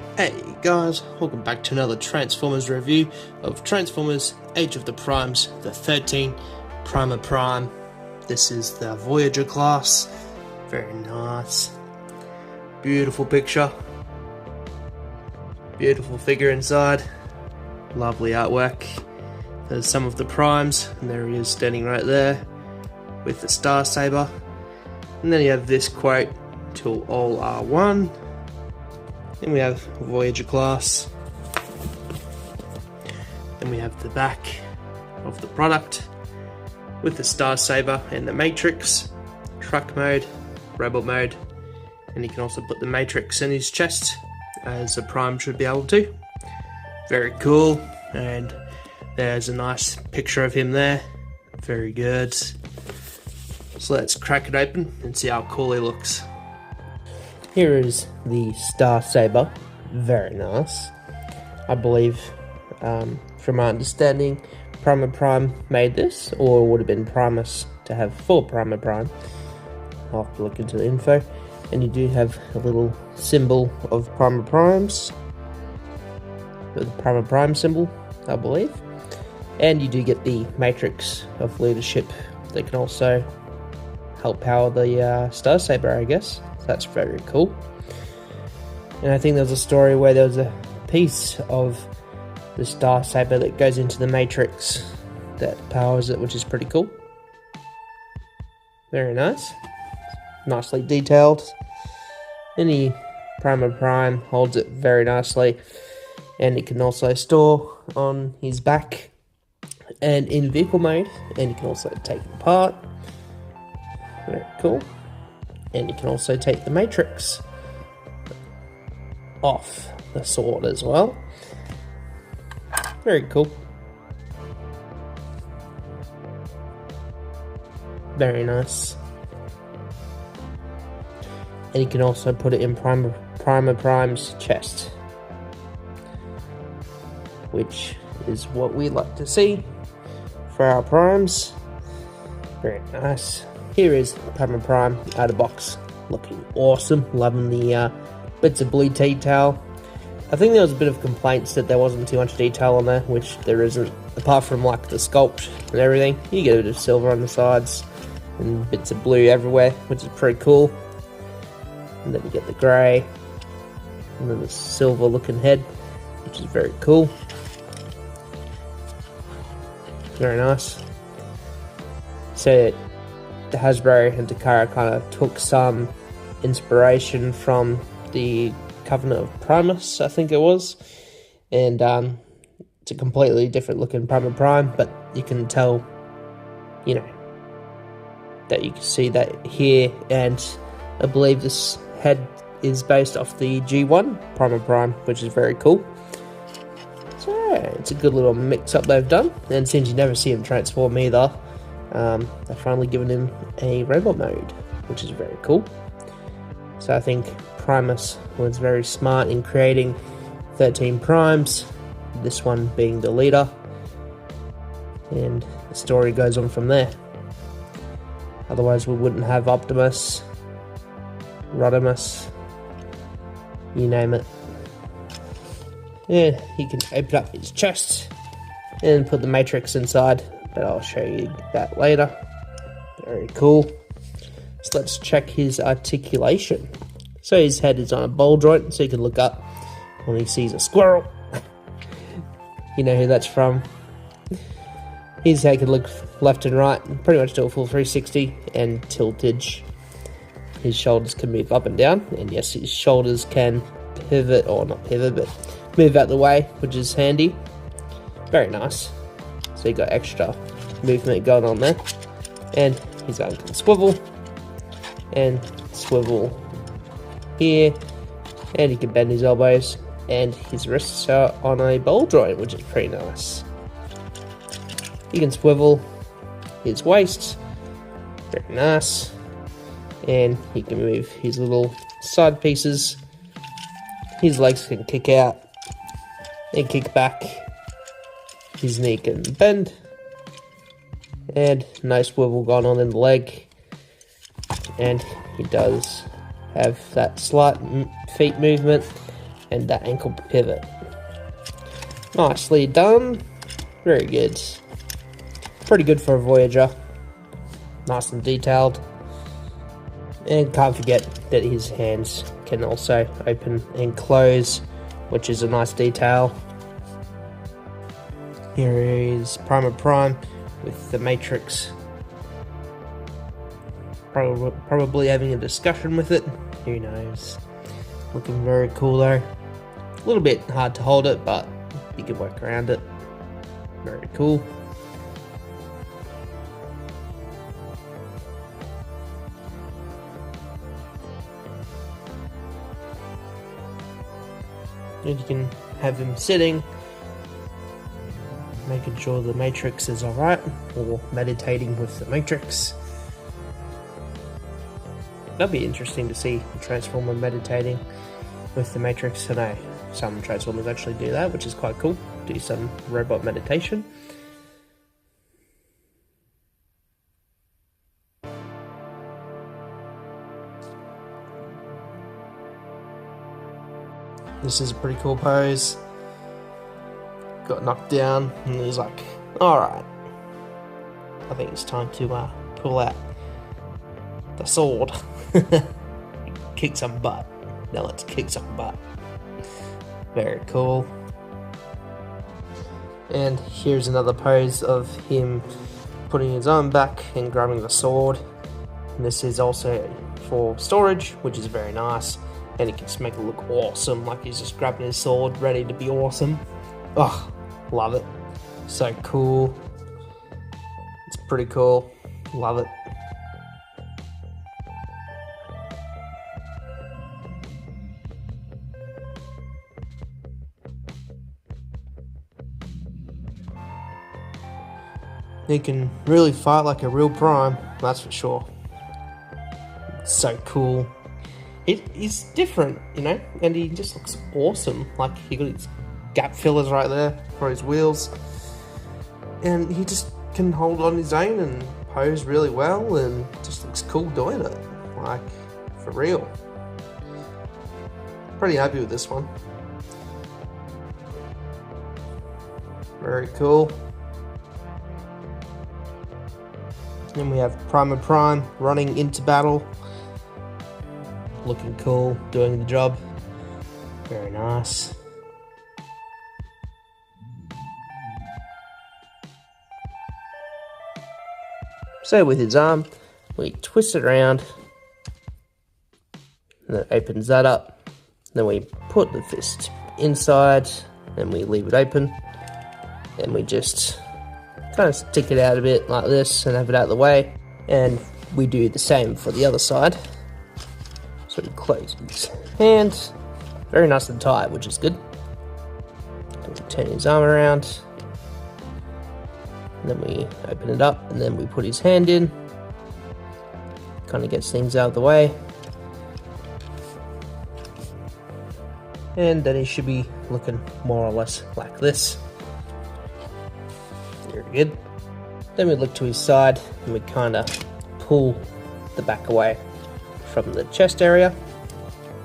Hey guys, welcome back to another Transformers review of Transformers Age of the Primes, the 13 Prima Prime. This is the Voyager class. Very nice. Beautiful picture. Beautiful figure inside. Lovely artwork. There's some of the Primes, and there he is standing right there with the Star Saber. And then you have this quote, "Till all are one." Then we have Voyager class. Then we have the back of the product with the Star Saber and the Matrix, truck mode, rebel mode, and you can also put the Matrix in his chest as a Prime should be able to. Very cool, and there's a nice picture of him there. Very good. So let's crack it open and see how cool he looks. Here is the Star Saber, very nice. I believe, from my understanding, Prima Prime made this, or would have been Primus to have for Prima Prime. I'll have to look into the info. And you do have a little symbol of Prima Primes, the Prima Prime symbol, I believe. And you do get the Matrix of leadership that can also help power the Star Saber, I guess. That's very cool. And I think there was a story where there was a piece of the Star Saber that goes into the Matrix that powers it, which is pretty cool. Very nice. Nicely detailed. Any Prima Prime holds it very nicely. And it can also store on his back and in vehicle mode. And you can also take it apart. Very cool. And you can also take the Matrix off the sword as well. Very cool. Very nice. And you can also put it in Prima Prime's chest, which is what we like to see for our Primes. Very nice. Here is Prima Prime out of box, looking awesome. Loving the bits of blue detail. I think there was a bit of complaints that there wasn't too much detail on there, which there isn't, apart from like the sculpt and everything. You get a bit of silver on the sides and bits of blue everywhere, which is pretty cool. And then you get the grey and then the silver looking head, which is very cool. Very nice. So the Hasbro and Takara kind of took some inspiration from the Covenant of Primus, I think it was, and it's a completely different looking Prima Prime, but you can tell, you know, that you can see that here, and I believe this head is based off the G1 Prima Prime, which is very cool. So it's a good little mix up they've done, and since you never see him transform either, they've finally given him a robot mode, which is very cool. So I think Primus was very smart in creating 13 Primes, this one being the leader, and the story goes on from there. Otherwise we wouldn't have Optimus, Rodimus, you name it. Yeah, he can open up his chest and put the Matrix inside, but I'll show you that later. Very cool. So let's check his articulation. So his head is on a ball joint, so you can look up when he sees a squirrel. You know who that's from. His head can look left and right, and pretty much do a full 360 and tiltage. His shoulders can move up and down, and yes, his shoulders can pivot, or not pivot, but move out the way, which is handy. Very nice. So you got extra movement going on there. And his arm can swivel. And swivel here. And he can bend his elbows. And his wrists are on a ball joint, which is pretty nice. He can swivel his waist. Very nice. And he can move his little side pieces. His legs can kick out and kick back. His knee can bend. And nice swivel going on in the leg. And he does have that slight feet movement and that ankle pivot. Nicely done. Very good. Pretty good for a Voyager. Nice and detailed. And can't forget that his hands can also open and close, which is a nice detail. Here is Prima with the Matrix. Probably having a discussion with it. Who knows? Looking very cool though. A little bit hard to hold it, but you can work around it. Very cool. And you can have him sitting, making sure the Matrix is alright, or meditating with the Matrix. That'd be interesting to see a Transformer meditating with the Matrix. I know some Transformers actually do that, which is quite cool. Do some robot meditation. This is a pretty cool pose. Got knocked down and he's like, alright, I think it's time to pull out the sword. Kick some butt. Now let's kick some butt. Very cool. And here's another pose of him putting his arm back and grabbing the sword. And this is also for storage, which is very nice. And it can just make it look awesome, like he's just grabbing his sword, ready to be awesome. Oh, love it. So cool. It's pretty cool. Love it. He can really fight like a real Prime, that's for sure. It's so cool. He's different, you know, and he just looks awesome. Like, he got his gap fillers right there for his wheels. And he just can hold on his own and pose really well, and just looks cool doing it. Like, for real. Pretty happy with this one. Very cool. Then we have Prime running into battle. Looking cool, doing the job. Very nice. So with his arm, we twist it around, and it opens that up. Then we put the fist inside, and we leave it open. And we just kind of stick it out a bit like this and have it out of the way. And we do the same for the other side. So we close his hand, very nice and tight, which is good. And we turn his arm around, and then we open it up, and then we put his hand in. Kind of gets things out of the way. And then he should be looking more or less like this. Very good. Then we look to his side, and we kind of pull the back away from the chest area,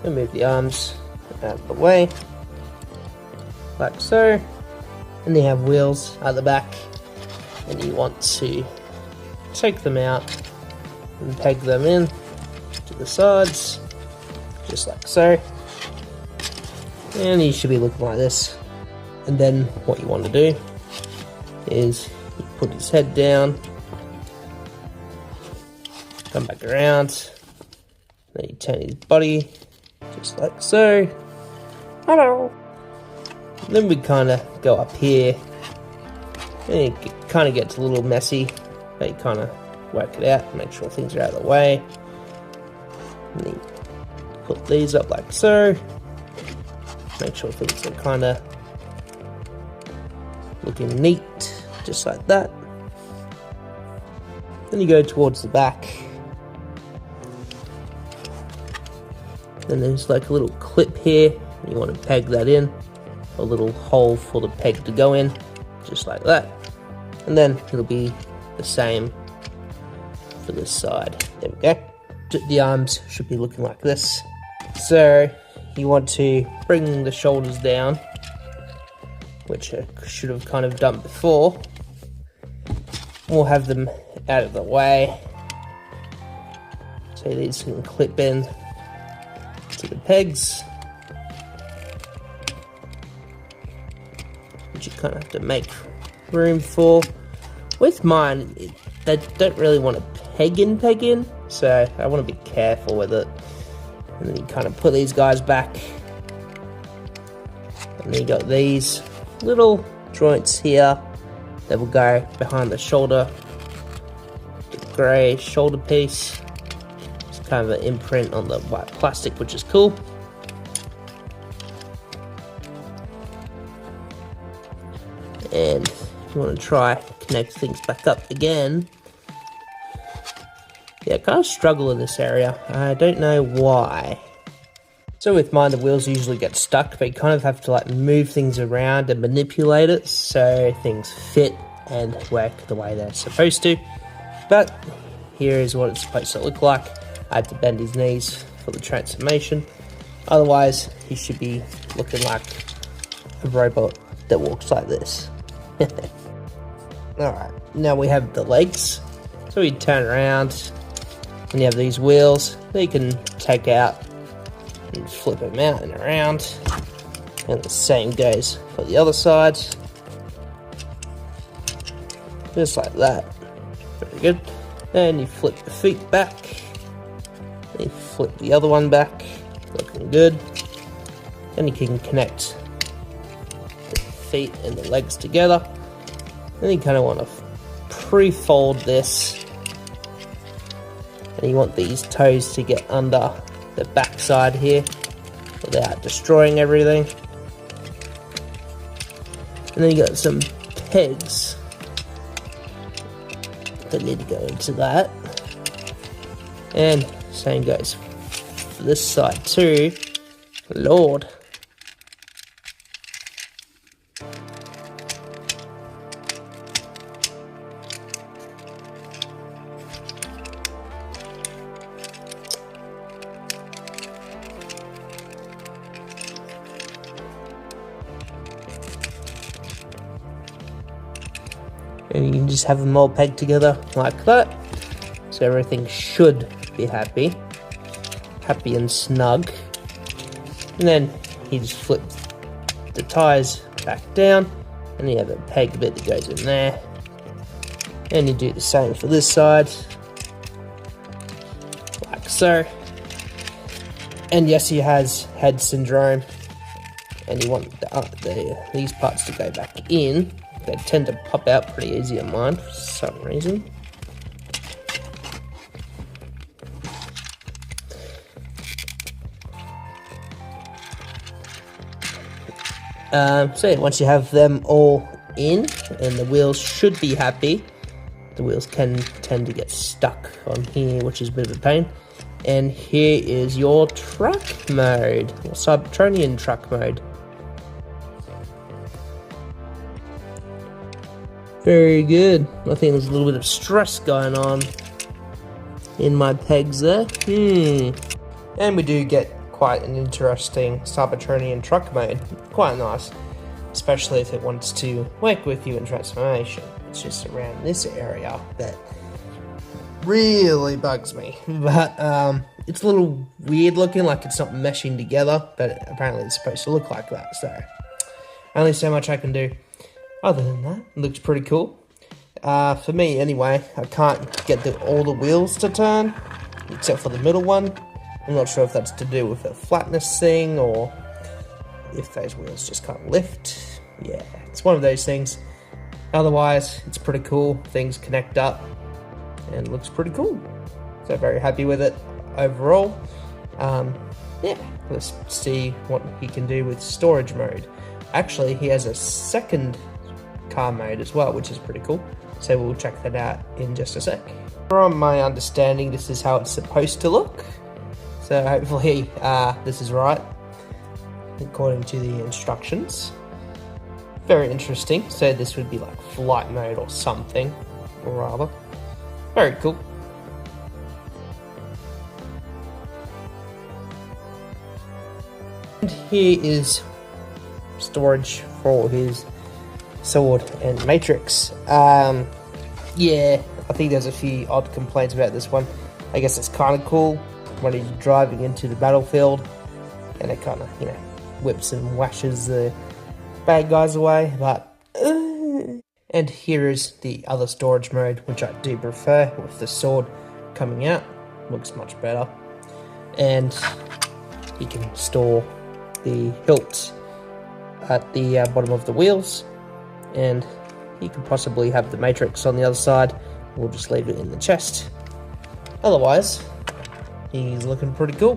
and move the arms out of the way, like so. And they have wheels at the back, and you want to take them out and peg them in to the sides, just like so. And he should be looking like this. And then what you want to do is you put his head down, come back around, then you turn his body, just like so. Hello. And then we kind of go up here, and it kind of gets a little messy, but you kind of work it out, make sure things are out of the way. And then put these up like so, make sure things are kind of looking neat, just like that. Then you go towards the back. Then there's like a little clip here, you want to peg that in, a little hole for the peg to go in, just like that. And then it'll be the same for this side. There we go. The arms should be looking like this. So you want to bring the shoulders down, which I should have kind of done before. We'll have them out of the way, so these can clip in to the pegs, which you kind of have to make room for. With mine, they don't really want to peg in, so I want to be careful with it. And then you kind of put these guys back, and then you got these little joints here that will go behind the shoulder, the grey shoulder piece. It's kind of an imprint on the white plastic, which is cool. And if you want to try connect things back up again, yeah, I kind of struggle in this area. I don't know why. So with mine, the wheels usually get stuck, but you kind of have to like move things around and manipulate it so things fit and work the way they're supposed to. But here is what it's supposed to look like. I had to bend his knees for the transformation. Otherwise, he should be looking like a robot that walks like this. Alright, now we have the legs. So we turn around and you have these wheels that you can take out and flip them out and around. And the same goes for the other side. Just like that. Very good. Then you flip the feet back. Then you flip the other one back. Looking good. Then you can connect the feet and the legs together. Then you kind of want to pre-fold this. And you want these toes to get under the back side here without destroying everything. And then you got some pegs that need to go into that. And same goes for this side too. Lord. And you can just have them all pegged together like that. So everything should be happy and snug. And then you just flip the tires back down, and you have a peg bit that goes in there. And you do the same for this side, like so. And yes, he has head syndrome, and you want these parts to go back in. They tend to pop out pretty easy on mine for some reason. So yeah, once you have them all in, and the wheels should be happy, the wheels can tend to get stuck on here, which is a bit of a pain. And here is your truck mode, or Cybertronian truck mode. Very good. I think there's a little bit of stress going on in my pegs there. And we do get quite an interesting Cybertronian truck mode. Quite nice. Especially if it wants to work with you in transformation. It's just around this area that really bugs me. But it's a little weird looking, like it's not meshing together. But apparently it's supposed to look like that. So only so much I can do. Other than that, it looks pretty cool. For me, anyway, I can't get all the wheels to turn, except for the middle one. I'm not sure if that's to do with a flatness thing, or if those wheels just can't lift. Yeah, it's one of those things. Otherwise, it's pretty cool. Things connect up, and looks pretty cool. So very happy with it overall. Yeah, let's see what he can do with storage mode. Actually, he has a second car mode as well, which is pretty cool. So we'll check that out in just a sec. From my understanding, this is how it's supposed to look. So hopefully this is right, according to the instructions. Very interesting. So this would be like flight mode or something, or rather. Very cool. And here is storage for his sword and matrix. Yeah, I think there's a few odd complaints about this one. I guess it's kind of cool when he's driving into the battlefield and it kind of, you know, whips and washes the bad guys away, but and here is the other storage mode, which I do prefer, with the sword coming out. Looks much better. And you can store the hilt at the bottom of the wheels, and you could possibly have the matrix on the other side. We'll just leave it in the chest. Otherwise, he's looking pretty cool.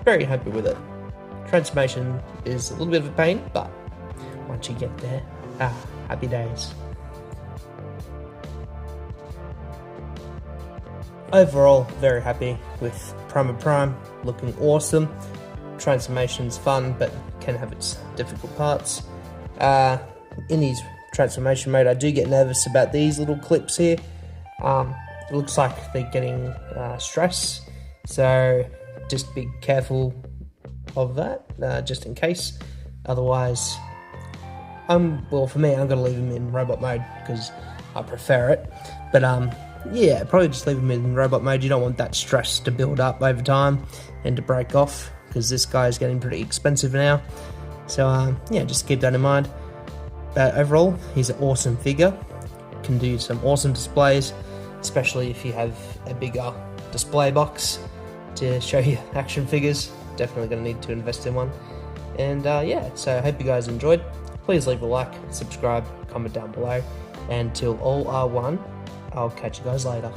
Very happy with it. Transformation is a little bit of a pain, but once you get there, happy days. Overall, very happy with Prime, looking awesome. Transformation's fun, but can have its difficult parts. In his transformation mode, I do get nervous about these little clips here. It looks like they're getting stress, so just be careful of that, just in case. Otherwise, well, for me, I'm going to leave him in robot mode because I prefer it. But yeah, probably just leave him in robot mode. You don't want that stress to build up over time and to break off, because this guy is getting pretty expensive now. So yeah, just keep that in mind. But overall, he's an awesome figure. Can do some awesome displays, especially if you have a bigger display box to show you action figures. Definitely going to need to invest in one. And yeah, so I hope you guys enjoyed. Please leave a like, subscribe, comment down below. And till all are one, I'll catch you guys later.